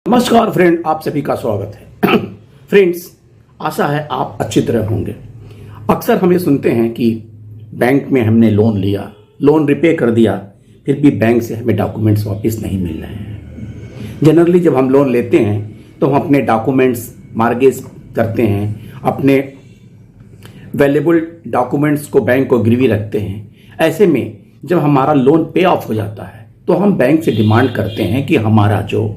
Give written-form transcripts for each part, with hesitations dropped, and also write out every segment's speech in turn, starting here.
नमस्कार फ्रेंड, आप सभी का स्वागत है। फ्रेंड्स, आशा है आप अच्छी तरह होंगे। अक्सर हम ये सुनते हैं कि बैंक में हमने लोन लिया, लोन रिपे कर दिया, फिर भी बैंक से हमें डॉक्यूमेंट्स वापस नहीं मिल रहे हैं। जनरली जब हम लोन लेते हैं तो हम अपने डॉक्यूमेंट्स मार्गेज करते हैं, अपने वैल्यूएबल डॉक्यूमेंट्स को बैंक को गिरवी रखते हैं। ऐसे में जब हमारा लोन पे ऑफ हो जाता है तो हम बैंक से डिमांड करते हैं कि हमारा जो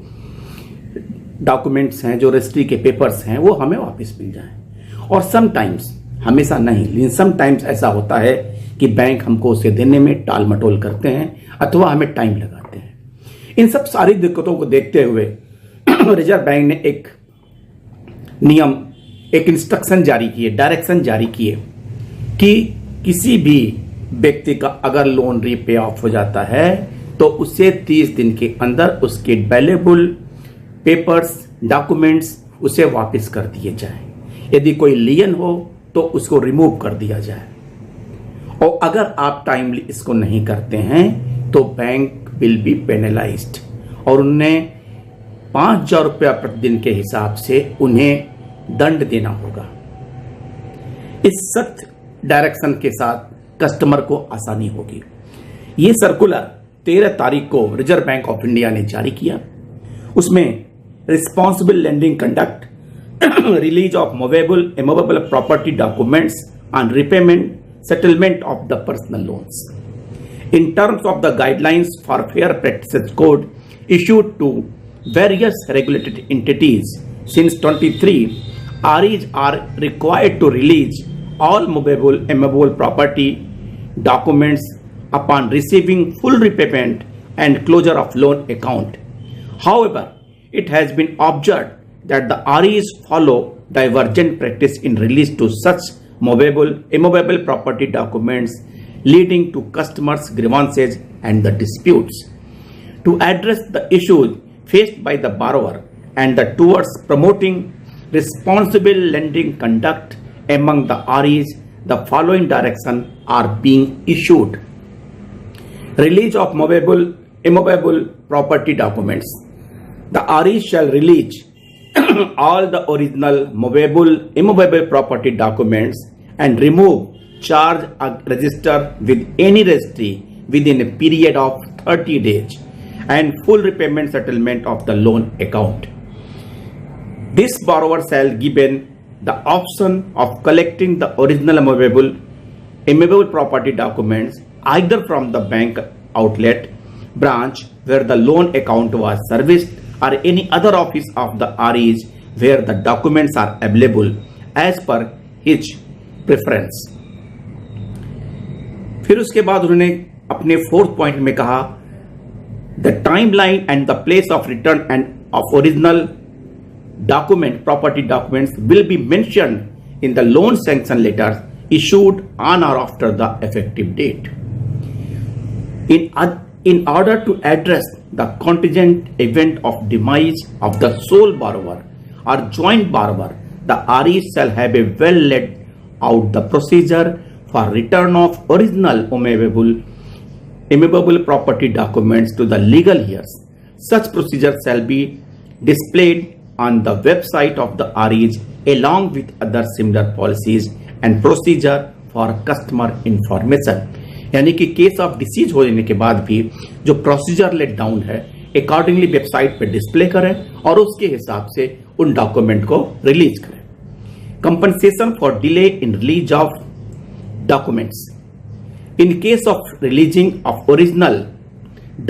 डॉक्यूमेंट्स हैं, जो रजिस्ट्री के पेपर्स हैं, वो हमें वापस मिल जाएं। और समटाइम्स, हमेशा नहीं लेकिन समटाइम्स ऐसा होता है कि बैंक हमको उसे देने में टाल मटोल करते हैं अथवा हमें टाइम लगाते हैं। इन सब सारी दिक्कतों को देखते हुए रिजर्व बैंक ने एक नियम, एक इंस्ट्रक्शन जारी किए, डायरेक्शन जारी किए कि किसी भी व्यक्ति का अगर लोन रीपे ऑफ हो जाता है तो उसे 30 दिन के अंदर उसके वैल्यूएबल पेपर्स, डॉक्यूमेंट्स उसे वापस कर दिए जाएं। यदि कोई लियन हो तो उसको रिमूव कर दिया जाए। और अगर आप टाइमली इसको नहीं करते हैं तो बैंक विल बी पेनलाइज्ड और उन्हें 5,000 रुपया प्रतिदिन के हिसाब से उन्हें दंड देना होगा। इस सख्त डायरेक्शन के साथ कस्टमर को आसानी होगी। ये सर्कुलर 13 तारीख को रिजर्व बैंक ऑफ इंडिया ने जारी किया। उसमें responsible lending conduct, release of movable immovable property documents on repayment settlement of the personal loans in terms of the guidelines for fair practices code issued to various regulated entities since 23, REs are required to release all movable immovable property documents upon receiving full repayment and closure of loan account. However, it has been observed that the REs follow divergent practice in release to such movable immovable property documents, leading to customers' grievances and the disputes. To address the issues faced by the borrower and towards promoting responsible lending conduct among the REs, the following directions are being issued. Release of movable immovable property documents. The REs shall release all the original movable immovable property documents and remove, charge or register with any registry within a period of 30 days and full repayment settlement of the loan account. This borrower shall given the option of collecting the original immovable property documents either from the bank outlet branch where the loan account was serviced or any other office of the REs where the documents are available as per his preference. फिर उसके बाद उन्होंने अपने 4th point में कहा, the timeline and the place of return and of original document property documents will be mentioned in the loan sanction letters issued on और after the effective date. In order to address the contingent event of demise of the sole borrower or joint borrower, the REs shall have a well laid out the procedure for return of original immovable property documents to the legal heirs. Such procedure shall be displayed on the website of the REs along with other similar policies and procedure for customer information. यानी कि case of disease होने के बाद भी जो procedure let down है accordingly website पे display करें और उसके हिसाब से उन डॉक्यूमेंट को रिलीज करें। Compensation for delay in release of documents. In case of releasing of original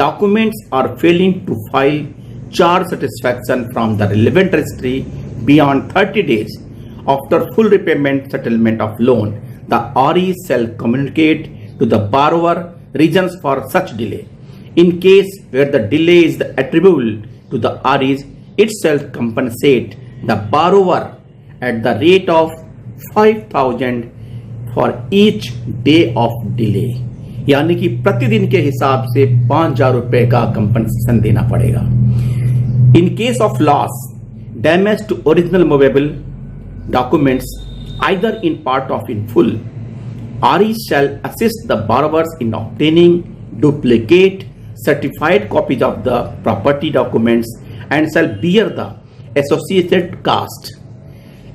documents or failing to file charge satisfaction from the relevant registry beyond 30 days after full repayment settlement of loan, the RE shall communicate to the borrower reasons for such delay. In case where the delay is attributable to the REs, it shall compensate the borrower at the rate of 5,000 for each day of delay, यानी कि प्रतिदिन के हिसाब से 5,000 रुपए का compensation देना पड़ेगा। In case of loss, damage to original movable documents either in part of in full, RE shall assist the borrowers in obtaining duplicate certified copies of the property documents and shall bear the associated cost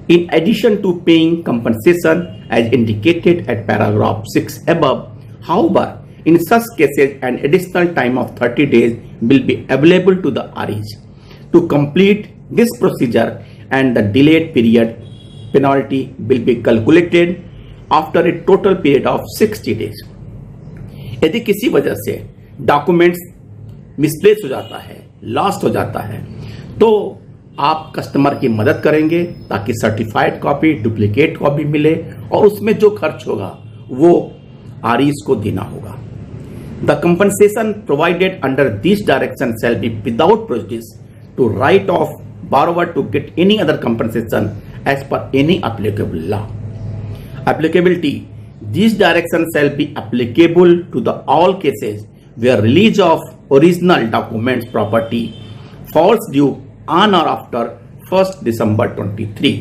in addition to paying compensation as indicated at paragraph 6 above. However, in such cases, an additional time of 30 days will be available to the REs to complete this procedure, and the delayed period penalty will be calculated after a total period of 60 days. यदि किसी वजह से documents misplace हो जाता है, lost हो जाता है, तो आप कस्टमर की मदद करेंगे ताकि सर्टिफाइड कॉपी, डुप्लीकेट कॉपी मिले और उसमें जो खर्च होगा वो आरईज को देना होगा। The compensation provided under this direction shall be without prejudice to right of borrower to get any other compensation as per any applicable law. Applicability: this direction shall be applicable to the all cases where release of original documents property falls due on or after 1st December 23.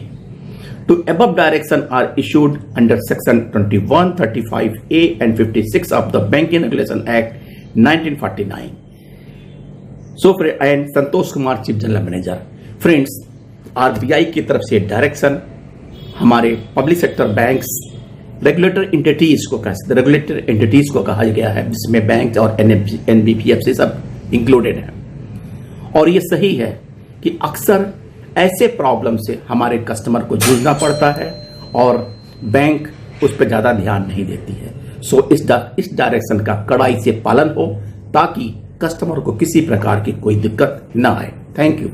To above direction are issued under section 21, 35A and 56 of the Banking Regulation Act 1949. So, and Santosh Kumar, Chief General Manager. Friends, RBI की तरफ से direction हमारे public sector banks regulator entities को कहा गया है, जिसमें bank और एनबीपीएफसी सब इंक्लूडेड हैं। और ये सही है कि अक्सर ऐसे प्रॉब्लम से हमारे कस्टमर को जूझना पड़ता है और बैंक उस पर ज़्यादा ध्यान नहीं देती है। सो इस डायरेक्शन का कड़ाई से पालन हो ताकि कस्टमर को किसी प्रकार की कोई दिक्कत ना आए। Thank you.